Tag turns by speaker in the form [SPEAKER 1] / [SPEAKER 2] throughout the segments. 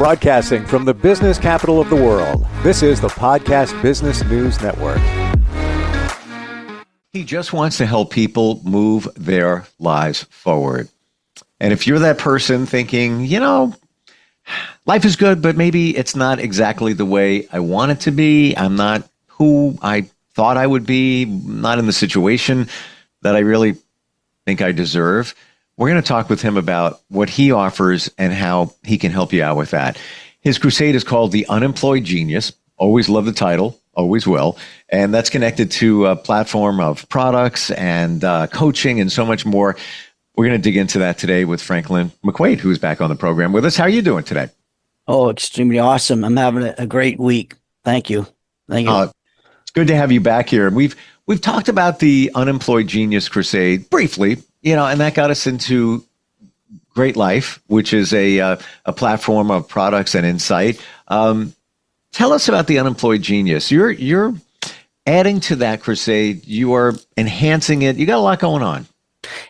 [SPEAKER 1] Broadcasting from the business capital of the world, this is the Podcast Business News Network.
[SPEAKER 2] He just wants to help people move their lives forward. And if you're that person thinking, life is good, but maybe it's not exactly the way I want it to be. I'm not who I thought I would be, not in the situation that I really think I deserve. We're going to talk with him about what he offers and how he can help you out with that. His crusade is called the Unemployed Genius. Always love the title, always will. And that's connected to a platform of products and coaching and so much more. We're going to dig into that today with Franklin McQuaid, who's back on the program with us. How are you doing today?
[SPEAKER 3] Oh, extremely awesome. I'm having a great week. Thank you.
[SPEAKER 2] It's good to have you back here. We've talked about the Unemployed Genius Crusade briefly, and that got us into Great Life, which is a platform of products and insight. Tell us about the Unemployed Genius. You're adding to that crusade. You are enhancing it. You got a lot going on.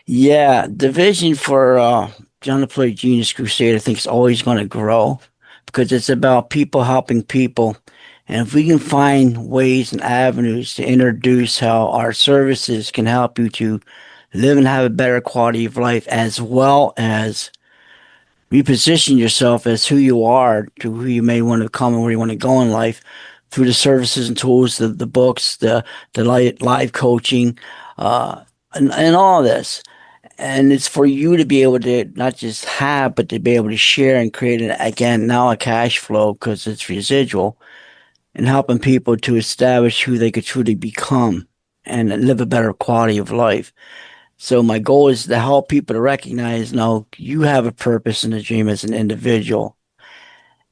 [SPEAKER 3] Yeah, the vision for the Unemployed Genius Crusade, I think, is always going to grow because it's about people helping people. And if we can find ways and avenues to introduce how our services can help you to live and have a better quality of life, as well as reposition yourself as who you are to who you may want to become and where you want to go in life through the services and tools, the books, the live coaching, and all this. And it's for you to be able to not just have, but to be able to share and create, now a cash flow because it's residual, and helping people to establish who they could truly become and live a better quality of life. So my goal is to help people to recognize, no, you have a purpose and a dream as an individual.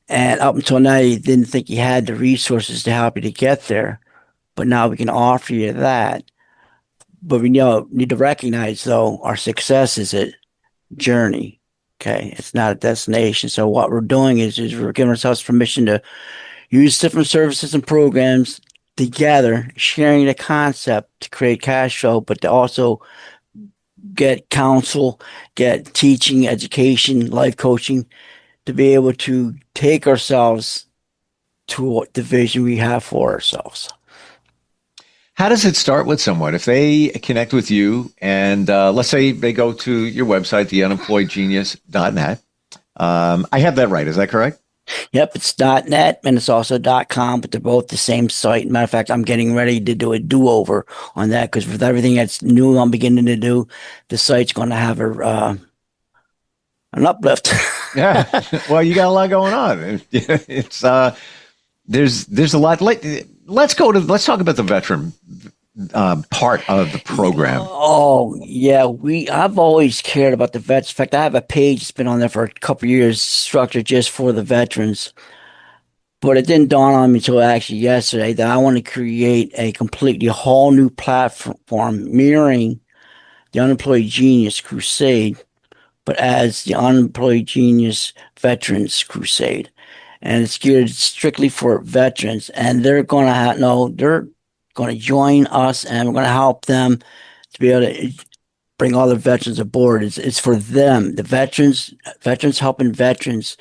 [SPEAKER 3] And up until now, you didn't think you had the resources to help you to get there. But now we can offer you that. But we need to recognize, though, our success is a journey. Okay, it's not a destination. So what we're doing is we're giving ourselves permission to use different services and programs together, sharing the concept to create cash flow, but to also get counsel, get teaching, education, life coaching, to be able to take ourselves to the vision we have for ourselves.
[SPEAKER 2] How does it start with someone? If they connect with you and let's say they go to your website, theunemployedgenius.net. I have that right. Is that correct?
[SPEAKER 3] Yep, it's .net and it's also .com, but they're both the same site. Matter of fact, I'm getting ready to do a do-over on that because with everything that's new I'm beginning to do, the site's going to have an uplift.
[SPEAKER 2] Yeah, well, you got a lot going on. It's there's a lot. Let's talk about the veteran part of the program.
[SPEAKER 3] Oh yeah, I've always cared about the vets. In fact, I have a page that's been on there for a couple of years, structured just for the veterans. But it didn't dawn on me until actually yesterday that I want to create a completely whole new platform mirroring the Unemployed Genius Crusade, but as the Unemployed Genius Veterans Crusade, and it's geared strictly for veterans. And they're going to they're going to join us, and we're going to help them to be able to bring all the veterans aboard. It's for them, the veterans helping veterans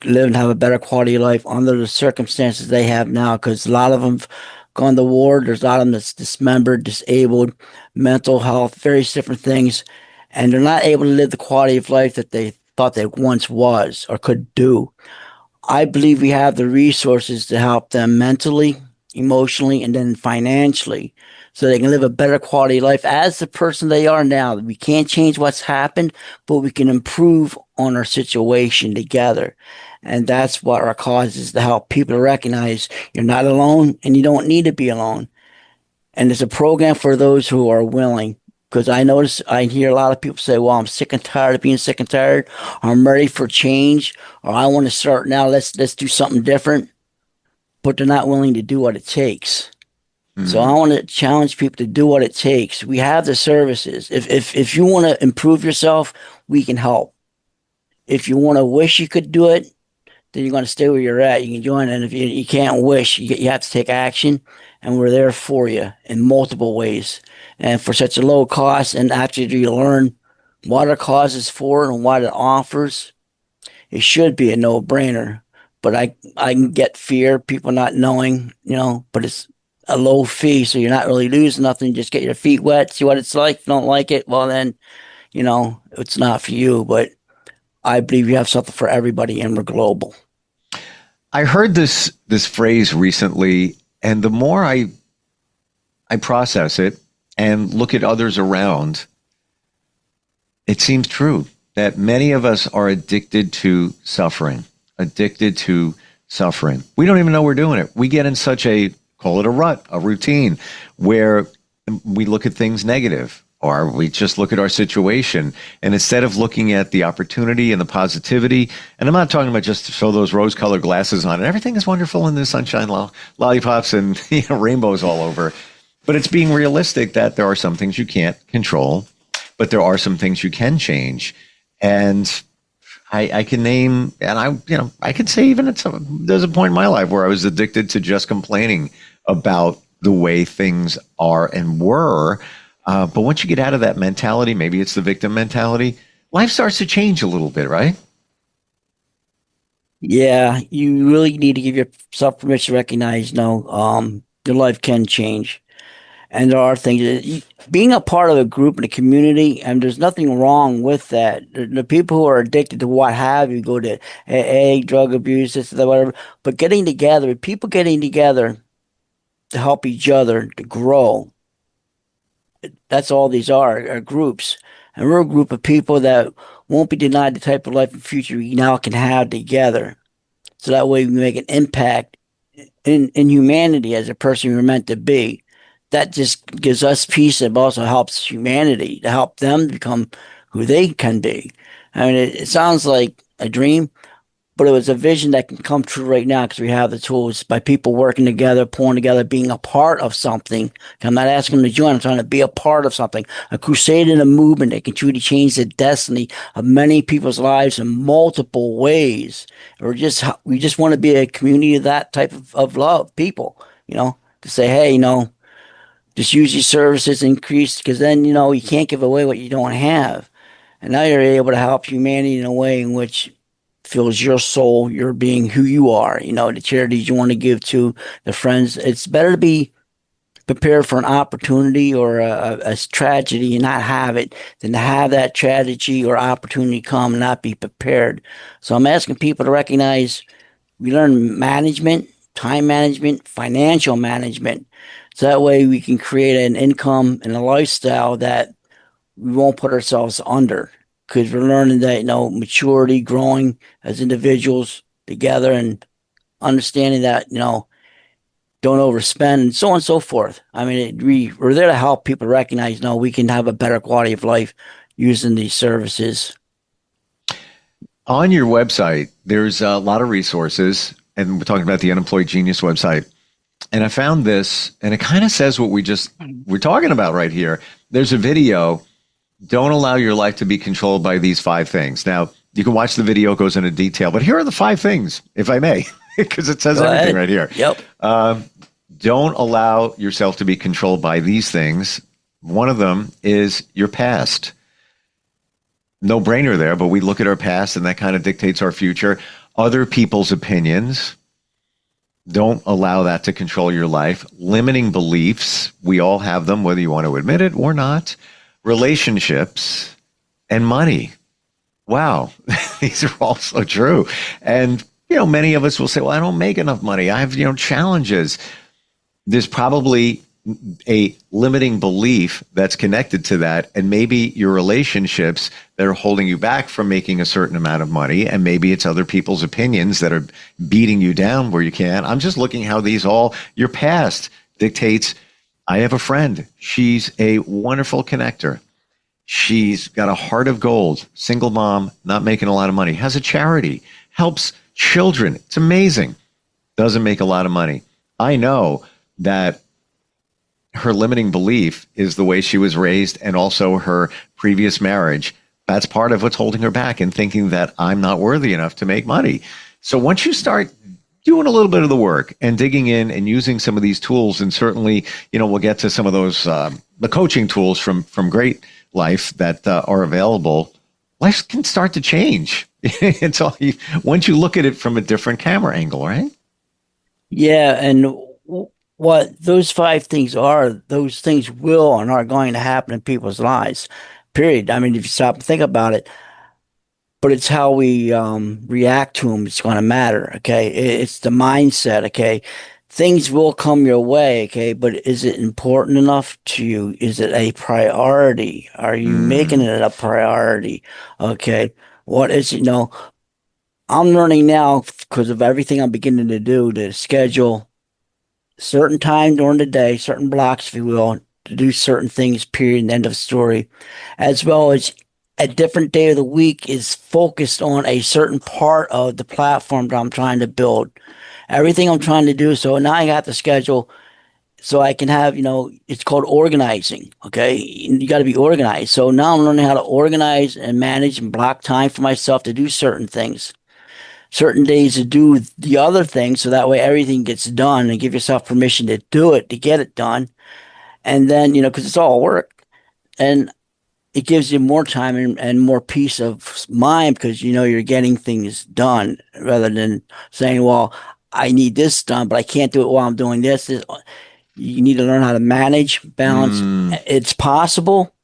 [SPEAKER 3] live and have a better quality of life under the circumstances they have now, because a lot of them have gone to war. There's a lot of them that's dismembered, disabled, mental health, various different things, and they're not able to live the quality of life that they thought they once was or could do. I believe we have the resources to help them mentally, emotionally, and then financially, so they can live a better quality of life as the person they are now. We can't change what's happened, but we can improve on our situation together. And that's what our cause is, to help people recognize you're not alone and you don't need to be alone. And it's a program for those who are willing, because I hear a lot of people say, well, I'm sick and tired of being sick and tired. I'm ready for change, or I want to start now. Let's do something different. But they're not willing to do what it takes. Mm-hmm. So I want to challenge people to do what it takes. We have the services. If you want to improve yourself, we can help. If you want to wish you could do it, then you're going to stay where you're at. You can join. And if you can't wish, you have to take action. And we're there for you in multiple ways. And for such a low cost, and after you learn what our cause is for and what it offers, it should be a no-brainer. but I can get fear, people not knowing, but it's a low fee, so you're not really losing nothing. Just get your feet wet, see what it's like. If you don't like it, well then, it's not for you. But I believe you have something for everybody, and we're global.
[SPEAKER 2] I heard this phrase recently, and the more I process it and look at others around, it seems true that many of us are addicted to suffering. We don't even know we're doing it. We get in such call it a rut, a routine, where we look at things negative, or we just look at our situation. And instead of looking at the opportunity and the positivity, and I'm not talking about just to throw those rose-colored glasses on and everything is wonderful in the sunshine, lollipops and rainbows all over. But it's being realistic that there are some things you can't control, but there are some things you can change. And I can name, and I can say even there's a point in my life where I was addicted to just complaining about the way things are and were. But once you get out of that mentality, maybe it's the victim mentality, life starts to change a little bit, right?
[SPEAKER 3] Yeah, you really need to give yourself permission to recognize, your life can change. And there are things, being a part of a group and a community, and there's nothing wrong with that. The people who are addicted to what have you, go to AA, drug abuse, this, that, whatever. But people getting together to help each other to grow. That's all these are groups. And we're a group of people that won't be denied the type of life and future we now can have together. So that way we can make an impact in humanity as a person we're meant to be. That just gives us peace. It also helps humanity to help them become who they can be. I mean, it sounds like a dream, but it was a vision that can come true right now because we have the tools by people working together, pulling together, being a part of something. I'm not asking them to join. I'm trying to be a part of something, a crusade and a movement that can truly change the destiny of many people's lives in multiple ways. We just want to be a community of that type of love, people, to say, hey, just use your services, increase, because then, you can't give away what you don't have. And now you're able to help humanity in a way in which fills your soul, your being who you are, the charities you want to give to, the friends. It's better to be prepared for an opportunity or a tragedy and not have it than to have that tragedy or opportunity come and not be prepared. So I'm asking people to recognize we learn management, time management, financial management. So that way we can create an income and a lifestyle that we won't put ourselves under, because we're learning that, maturity, growing as individuals together and understanding that, don't overspend and so on and so forth. I mean, we're there to help people recognize, we can have a better quality of life using these services.
[SPEAKER 2] On your website, there's a lot of resources, and we're talking about the Unemployed Genius website. And I found this, and it kind of says what we're talking about right here. There's a video, don't allow your life to be controlled by these 5 things. Now, you can watch the video, it goes into detail, but here are the 5 things, if I may, because it says everything right here.
[SPEAKER 3] Yep.
[SPEAKER 2] Don't allow yourself to be controlled by these things. One of them is your past. No brainer there, but we look at our past and that kind of dictates our future. Other people's opinions. Don't allow that to control your life. Limiting beliefs. We all have them, whether you want to admit it or not. Relationships and money. Wow. These are all so true. And, many of us will say, well, I don't make enough money. I have, challenges. There's probably a limiting belief that's connected to that, and maybe your relationships that are holding you back from making a certain amount of money, and maybe it's other people's opinions that are beating you down where you can't. I'm just looking how your past dictates. I have a friend. She's a wonderful connector. She's got a heart of gold, single mom, not making a lot of money, has a charity, helps children. It's amazing. Doesn't make a lot of money. I know that her limiting belief is the way she was raised and also her previous marriage. That's part of what's holding her back and thinking that I'm not worthy enough to make money. So once you start doing a little bit of the work and digging in and using some of these tools, and certainly, we'll get to some of those, the coaching tools from Great Life that are available. life can start to change. It's all once you look at it from a different camera angle, right?
[SPEAKER 3] Yeah, and what those five things are, those things will and are going to happen in people's lives. Period. I mean, if you stop and think about it, but it's how we react to them. It's going to matter. Okay, it's the mindset. Okay, things will come your way. Okay, but is it important enough to you? Is it a priority? Are you making
[SPEAKER 2] Mm.
[SPEAKER 3] it a priority? Okay, what is it? I'm learning now because of everything I'm beginning to do to schedule certain time during the day, certain blocks, if you will, to do certain things, period, and end of story, as well as a different day of the week is focused on a certain part of the platform that I'm trying to build. Everything I'm trying to do. So now I got the schedule so I can have, it's called organizing. Okay. You got to be organized. So now I'm learning how to organize and manage and block time for myself to do certain things, certain days to do the other thing. So that way everything gets done and give yourself permission to do it, to get it done. And then, because it's all work. And it gives you more time and more peace of mind because you're getting things done rather than saying, well, I need this done, but I can't do it while I'm doing this. You need to learn how to manage, balance.
[SPEAKER 2] Mm.
[SPEAKER 3] It's possible,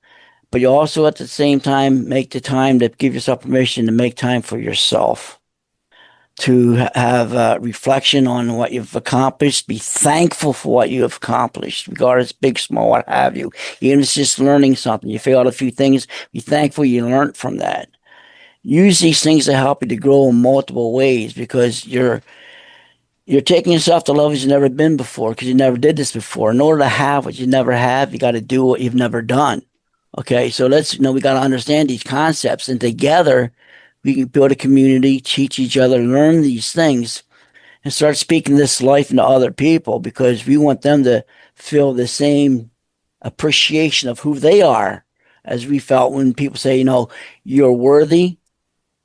[SPEAKER 3] but you also at the same time make the time to give yourself permission to make time for yourself, to have reflection on what you've accomplished, be thankful for what you have accomplished, regardless big, small, what have you. Even if it's just learning something, you figure out a few things, be thankful you learned from that. Use these things to help you to grow in multiple ways because you're taking yourself to levels you've never been before because you never did this before. In order to have what you never have, you got to do what you've never done. Okay, so we got to understand these concepts, and together we can build a community, teach each other, learn these things, and start speaking this life into other people because we want them to feel the same appreciation of who they are as we felt when people say, you're worthy.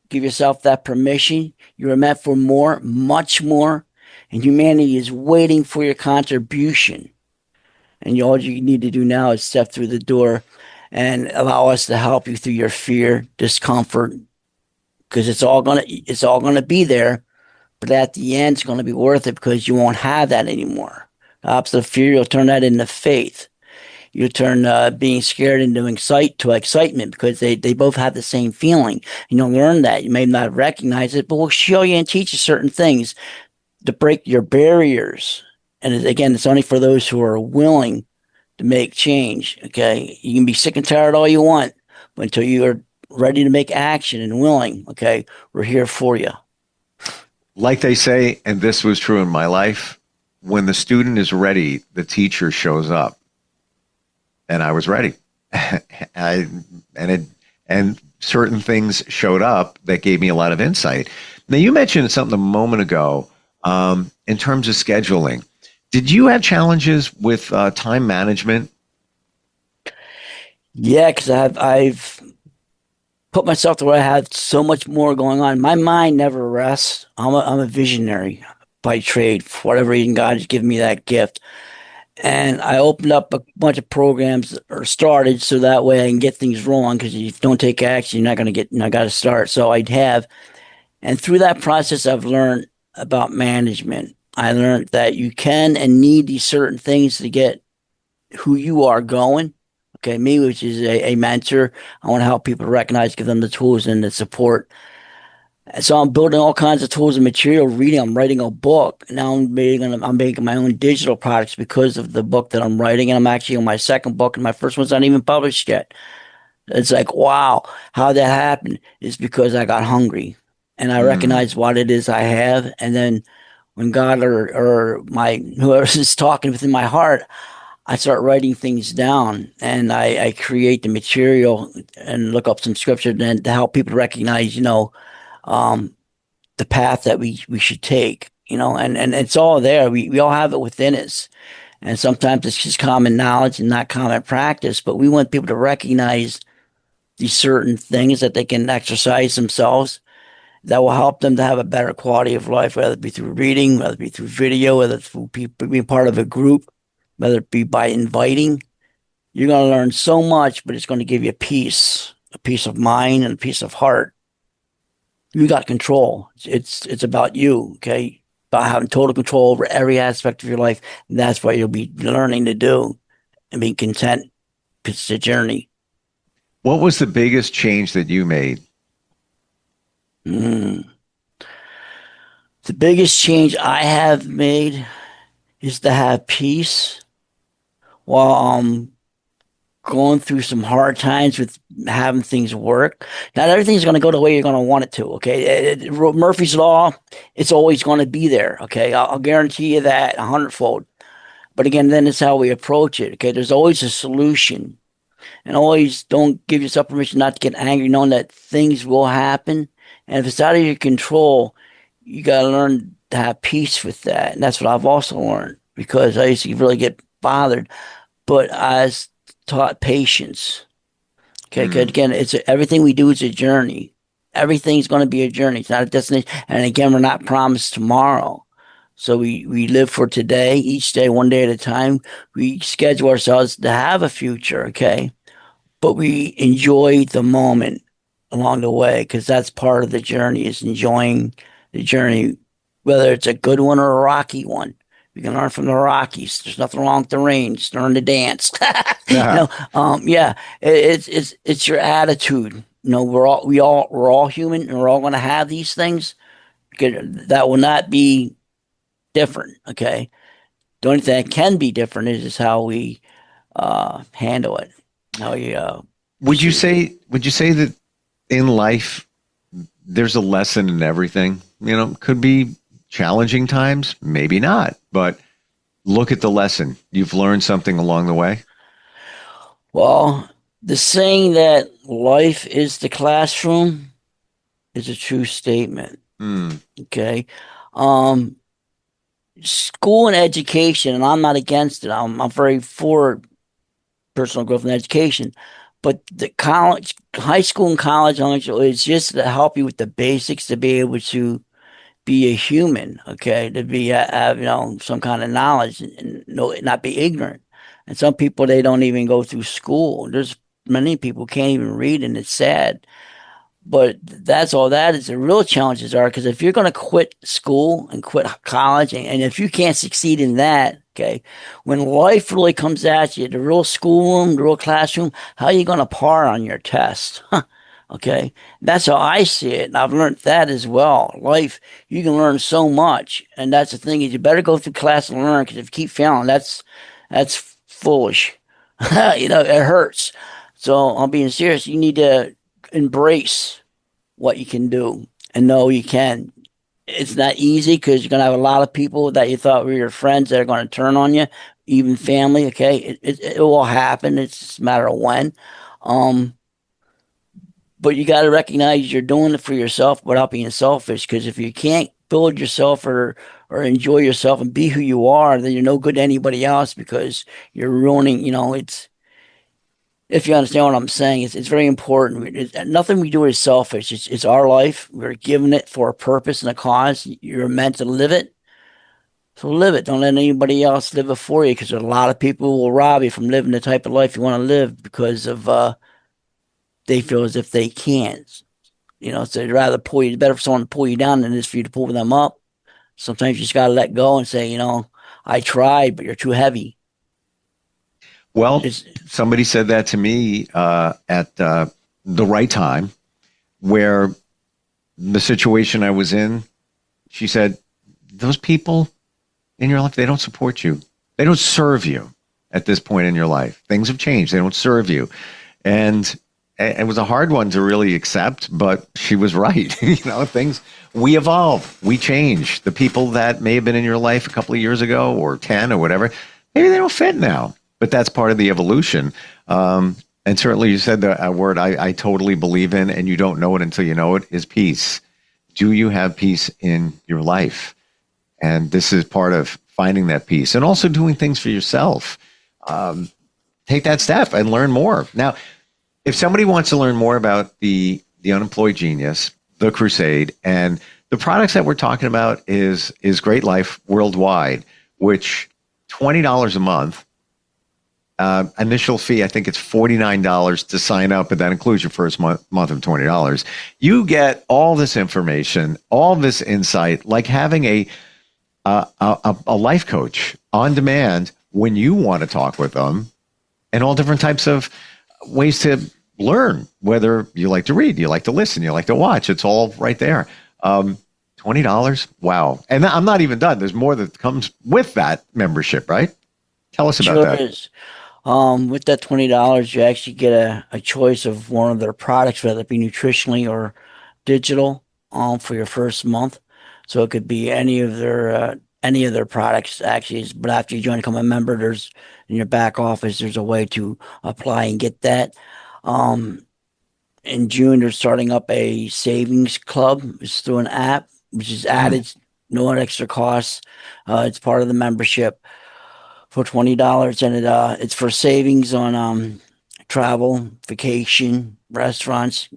[SPEAKER 3] Give yourself that permission. You are meant for more, much more, and humanity is waiting for your contribution. And all you need to do now is step through the door and allow us to help you through your fear, discomfort, because it's all gonna be there. But at the end, it's gonna be worth it because you won't have that anymore. The opposite of fear, you'll turn that into faith. You turn being scared into excitement because they both have the same feeling. You'll learn that. You may not recognize it, but we'll show you and teach you certain things to break your barriers. And again, it's only for those who are willing to make change. Okay. You can be sick and tired all you want, but until you are ready to make action and willing, okay, we're here for you.
[SPEAKER 2] Like they say, and this was true in my life, when the student is ready, the teacher shows up. And I was ready. And certain things showed up that gave me a lot of insight. Now, you mentioned something a moment ago in terms of scheduling. Did you have challenges with time management?
[SPEAKER 3] Yeah, because I've put myself to where I have so much more going on. My mind never rests. I'm a visionary by trade. For whatever reason, God has given me that gift. And I opened up a bunch of programs or started so that way I can get things rolling because if you don't take action, you're not going to get, I got to start. So I'd have, and through that process, I've learned about management. I learned that you can and need these certain things to get who you are going. Okay, me, which is a mentor, I want to help people recognize, give them the tools and the support. So I'm building all kinds of tools and material, reading. I'm writing a book. Now I'm making my own digital products because of the book that I'm writing. And I'm actually on my second book, and my first one's not even published yet. It's like, wow, how that happened is because I got hungry and I
[SPEAKER 2] Mm.
[SPEAKER 3] recognize what it is I have. And then when God or my whoever is talking within my heart, I start writing things down and I create the material and look up some scripture then to help people recognize, um, the path that we should take, and it's all there. We all have it within us. And sometimes it's just common knowledge and not common practice, but we want people to recognize these certain things that they can exercise themselves that will help them to have a better quality of life, whether it be through reading, whether it be through video, whether it's through being part of a group, whether it be by inviting. You're going to learn so much, but it's going to give you peace. a peace of mind, and a peace of heart, you got control. It's about you, okay? About having total control over every aspect of your life. And that's what you'll be learning to do and be content. It's a journey.
[SPEAKER 2] What was the biggest change that you made?
[SPEAKER 3] The biggest change I have made is to have peace while I'm going through some hard times with having things work. Not everything's going to go the way you're going to want it to, okay? Murphy's Law, it's always going to be there, okay? I'll guarantee you that 100-fold. But again, then it's how we approach it, okay? There's always a solution. And always don't give yourself permission not to get angry, knowing that things will happen. And if it's out of your control, you got to learn to have peace with that. And that's what I've also learned, because I used to really get bothered. But I was taught patience. Okay, because again, everything we do is a journey. Everything's going to be a journey. It's not a destination. And again, we're not promised tomorrow. So we live for today, each day, one day at a time. We schedule ourselves to have a future, okay? But we enjoy the moment along the way, because that's part of the journey, is enjoying the journey, whether it's a good one or a rocky one. You can learn from the Rockies. There's nothing wrong with the rain. Just learn to dance. It's your attitude. We're all human, and we're all going to have these things. That will not be different. Okay, the only thing that can be different is how we handle it. How you
[SPEAKER 2] would you say that in life there's a lesson in everything? Could be challenging times, maybe not, but look at the lesson. You've learned something along the way.
[SPEAKER 3] Well, the saying that life is the classroom is a true statement. Okay. School and education, and I'm not against it. I'm very for personal growth and education, but the high school and college is just to help you with the basics to be able to be a human, okay, to be have some kind of knowledge and not be ignorant. And some people, they don't even go through school. There's many people who can't even read, and it's sad. But that's all that is. The real challenges are, because if you're going to quit school and quit college, and if you can't succeed in that, okay, when life really comes at you, the real schoolroom, the real classroom, how are you going to par on your test? Okay, that's how I see it, and I've learned that as well. Life, you can learn so much, and that's the thing, is you better go through class and learn, because if you keep failing, that's foolish. It hurts. So I'm being serious. You need to embrace what you can do and know you can. It's not easy, because you're going to have a lot of people that you thought were your friends that are going to turn on you, even family. Okay, it will happen. It's just a matter of when. But you got to recognize you're doing it for yourself without being selfish, because if you can't build yourself or enjoy yourself and be who you are, then you're no good to anybody else, because you're ruining, it's, if you understand what I'm saying, it's very important. Nothing we do is selfish. It's our life. We're given it for a purpose and a cause. You're meant to live it. So live it. Don't let anybody else live it for you, because a lot of people who will rob you from living the type of life you want to live, because of they feel as if they can't. So they'd rather pull you. It's better for someone to pull you down than it is for you to pull them up. Sometimes you just got to let go and say, I tried, but you're too heavy.
[SPEAKER 2] Well, somebody said that to me at the right time, where the situation I was in, she said, those people in your life, they don't support you. They don't serve you at this point in your life. Things have changed. They don't serve you. And it was a hard one to really accept, but she was right. Things, we evolve, we change. The people that may have been in your life a couple of years ago or 10 or whatever, maybe they don't fit now, but that's part of the evolution. And certainly you said a word I totally believe in, and you don't know it until you know it, is peace. Do you have peace in your life? And this is part of finding that peace, and also doing things for yourself. Take that step and learn more. Now, if somebody wants to learn more about the Unemployed Genius, the Crusade, and the products that we're talking about is Great Life Worldwide, which $20 a month initial fee, I think it's $49 to sign up, but that includes your first month of $20. You get all this information, all this insight, like having a life coach on demand when you want to talk with them, and all different types of ways to learn, whether you like to read, you like to listen, you like to watch. It's all right there. $20. Wow. And I'm not even done. There's more that comes with that membership, right? Tell us about that.
[SPEAKER 3] Is. With that $20, you actually get a choice of one of their products, whether it be nutritionally or digital, for your first month. So it could be any of their products actually. But after you join, become a member, there's in your back office, there's a way to apply and get that. In June, they're starting up a savings club. It's through an app, which is added, no extra costs. It's part of the membership for $20, and it's for savings on travel, vacation, restaurants,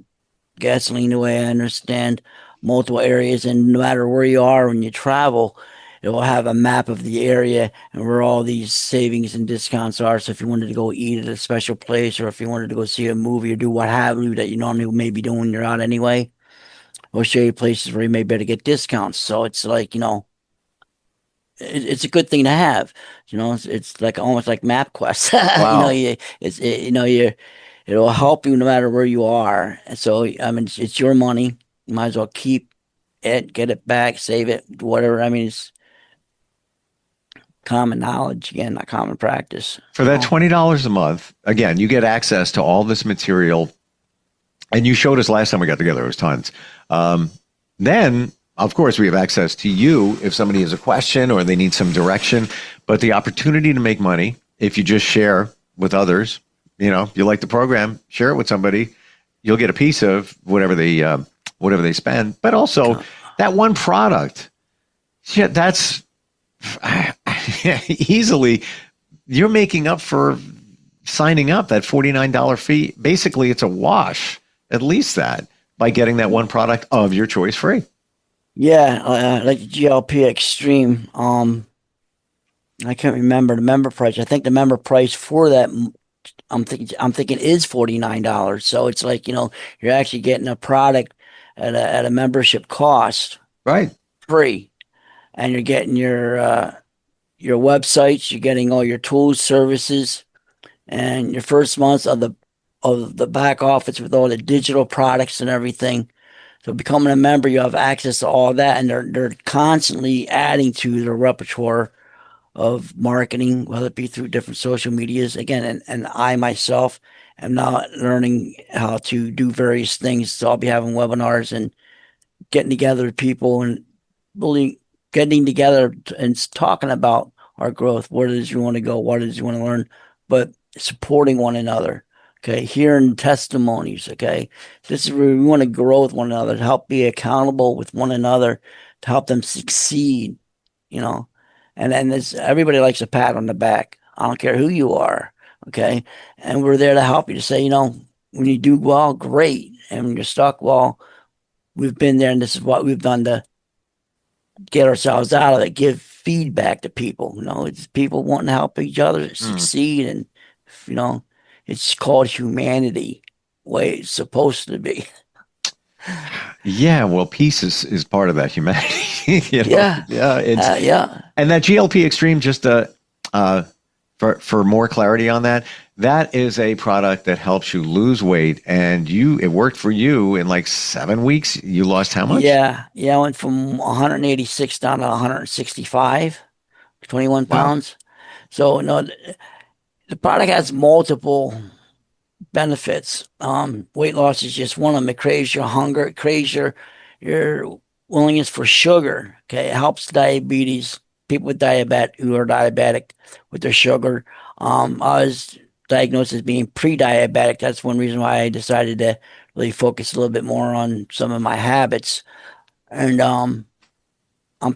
[SPEAKER 3] gasoline, the way I understand, multiple areas. And no matter where you are when you travel, it will have a map of the area and where all these savings and discounts are. So if you wanted to go eat at a special place, or if you wanted to go see a movie or do what have you that you normally may be doing when you're out anyway, we'll show you places where you may be able to get discounts. So it's like, it's a good thing to have. It's like almost like MapQuest.
[SPEAKER 2] Wow.
[SPEAKER 3] It'll help you no matter where you are. And so, I mean, it's your money. You might as well keep it, get it back, save it, whatever. I mean, it's common knowledge, again, not common practice.
[SPEAKER 2] For that $20 a month, again, you get access to all this material. And you showed us last time we got together, it was tons. Then, of course, we have access to you if somebody has a question or they need some direction. But the opportunity to make money, if you just share with others, you like the program, share it with somebody, you'll get a piece of whatever they spend. But also that one product, that's easily, you're making up for signing up that $49 fee. Basically, it's a wash, at least that, by getting that one product of your choice free.
[SPEAKER 3] Yeah, like the GLP Extreme. I can't remember the member price. I think the member price for that, I'm thinking is $49. So it's like, you're actually getting a product at a membership cost,
[SPEAKER 2] right,
[SPEAKER 3] free, and you're getting your websites, you're getting all your tools, services, and your first months of the back office with all the digital products and everything. So becoming a member, you have access to all that, and they're constantly adding to their repertoire of marketing, whether it be through different social medias. Again, and I myself am now learning how to do various things. So I'll be having webinars and getting together with people and really getting together and talking about our growth, where it is you want to go, what it is you want to learn, but supporting one another. Okay, hearing testimonies. Okay, this is where we want to grow with one another, to help be accountable with one another, to help them succeed. And then everybody likes a pat on the back. I don't care who you are. Okay, and we're there to help you, to say, when you do well, great, and when you're stuck, well, we've been there, and this is what we've done to get ourselves out of it. Give feedback to people. It's people wanting to help each other succeed, and it's called humanity, the way it's supposed to be.
[SPEAKER 2] Yeah, well, peace is part of that humanity.
[SPEAKER 3] Yeah.
[SPEAKER 2] Yeah. And that GLP Extreme, just for more clarity on that, that is a product that helps you lose weight, and it worked for you in like 7 weeks. You lost how much?
[SPEAKER 3] Yeah. I went from 186 down to 165, 21 pounds. So the product has multiple benefits. Weight loss is just one of them. It creates your hunger. It creates your willingness for sugar. Okay, it helps diabetes. People with who are diabetic with their sugar. I was diagnosed as being pre-diabetic. That's one reason why I decided to really focus a little bit more on some of my habits. And I'm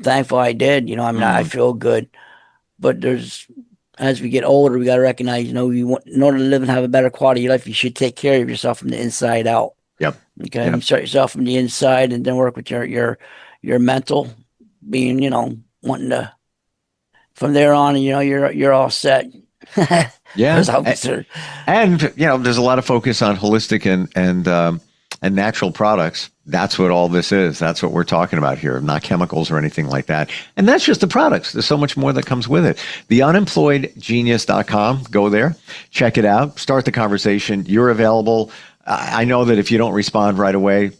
[SPEAKER 3] thankful I did. I feel good. But as we get older, we got to recognize, in order to live and have a better quality of life, you should take care of yourself from the inside out.
[SPEAKER 2] Yep.
[SPEAKER 3] Okay.
[SPEAKER 2] Yep.
[SPEAKER 3] You start yourself from the inside, and then work with your mental being, wanting to, from there on, you're all set.
[SPEAKER 2] Yeah.
[SPEAKER 3] That's how concerned.
[SPEAKER 2] And, there's a lot of focus on holistic and natural products. That's what all this is. That's what we're talking about here, not chemicals or anything like that. And that's just the products. There's so much more that comes with it. The unemployedgenius.com. Go there, check it out, start the conversation. You're available. I know that if you don't respond right away,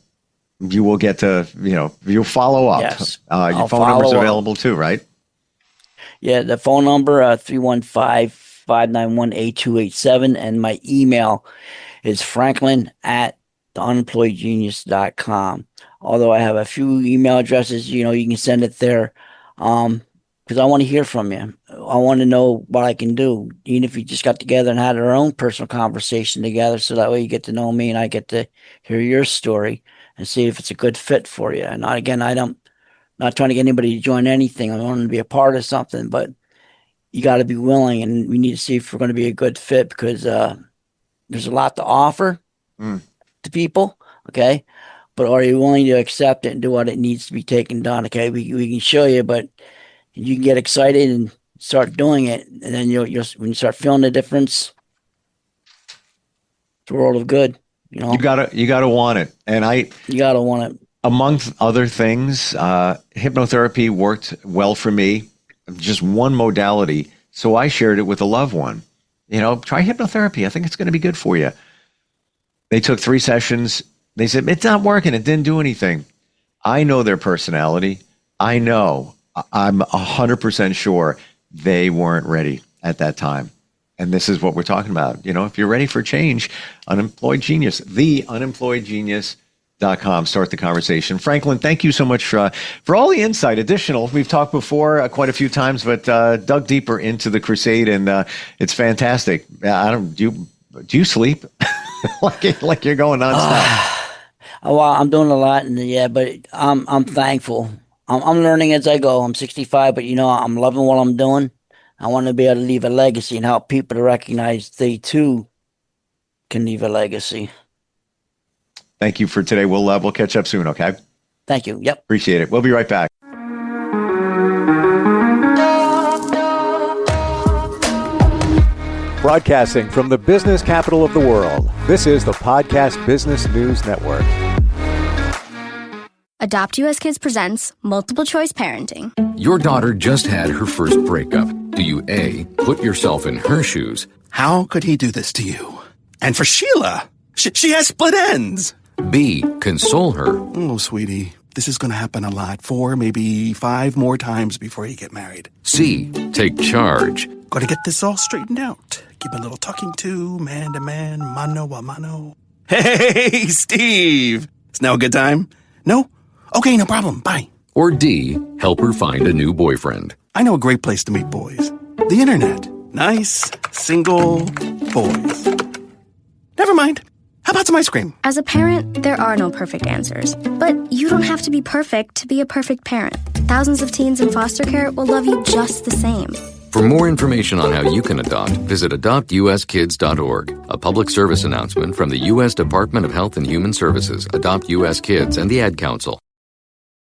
[SPEAKER 2] you will get to, you'll follow up.
[SPEAKER 3] Yes.
[SPEAKER 2] Your phone number's available too, right?
[SPEAKER 3] Yeah, the phone number, 315-591-8287. And my email is franklin@theunemployedgenius.com. Although I have a few email addresses, you can send it there. Because I want to hear from you. I want to know what I can do, even if you just got together and had our own personal conversation together. So that way you get to know me and I get to hear your story and see if it's a good fit for you. And not trying to get anybody to join anything. I want them to be a part of something, but you got to be willing, and we need to see if we're going to be a good fit because there's a lot to offer to people. Okay. But are you willing to accept it and do what it needs to be taken done? Okay. We can show you, but you can get excited and start doing it. And then you'll when you start feeling the difference, it's a world of good. You gotta want it. And you gotta want it.
[SPEAKER 2] Among other things, hypnotherapy worked well for me. Just one modality. So I shared it with a loved one. Try hypnotherapy. I think it's going to be good for you. They took 3 sessions. They said, it's not working. It didn't do anything. I know their personality. I'm 100% sure they weren't ready at that time. And this is what we're talking about. If you're ready for change, Unemployed Genius, the unemployedgenius.com. Start the conversation. Franklin, thank you so much for all the insight. Additional, we've talked before quite a few times, but dug deeper into the Crusade, and it's fantastic. Do you sleep like you're going nonstop?
[SPEAKER 3] Well, I'm doing a lot, but I'm thankful. I'm learning as I go. I'm 65, but I'm loving what I'm doing. I want to be able to leave a legacy and help people to recognize they too can leave a legacy.
[SPEAKER 2] Thank you for today. We'll catch up soon, okay?
[SPEAKER 3] Thank you. Yep.
[SPEAKER 2] Appreciate it. We'll be right back.
[SPEAKER 1] Broadcasting from the business capital of the world, this is the Podcast Business News Network.
[SPEAKER 4] Adopt US Kids presents Multiple Choice Parenting.
[SPEAKER 5] Your daughter just had her first breakup. Do you A, put yourself in her shoes?
[SPEAKER 6] How could he do this to you? And for Sheila, she has split ends.
[SPEAKER 5] B, console her?
[SPEAKER 6] Oh, sweetie, this is going to happen a lot. 4, maybe 5 more times before you get married.
[SPEAKER 5] C, take charge?
[SPEAKER 6] Got to get this all straightened out. Give a little talking to, man to man, mano a mano. Hey, Steve! Is now a good time? No? Okay, no problem. Bye.
[SPEAKER 5] Or D, help her find a new boyfriend?
[SPEAKER 6] I know a great place to meet boys. The internet. Nice, single boys. Never mind. How about some ice cream?
[SPEAKER 4] As a parent, there are no perfect answers. But you don't have to be perfect to be a perfect parent. Thousands of teens in foster care will love you just the same.
[SPEAKER 5] For more information on how you can adopt, visit adoptuskids.org. A public service announcement from the U.S. Department of Health and Human Services, Adopt U.S. Kids, and the Ad Council.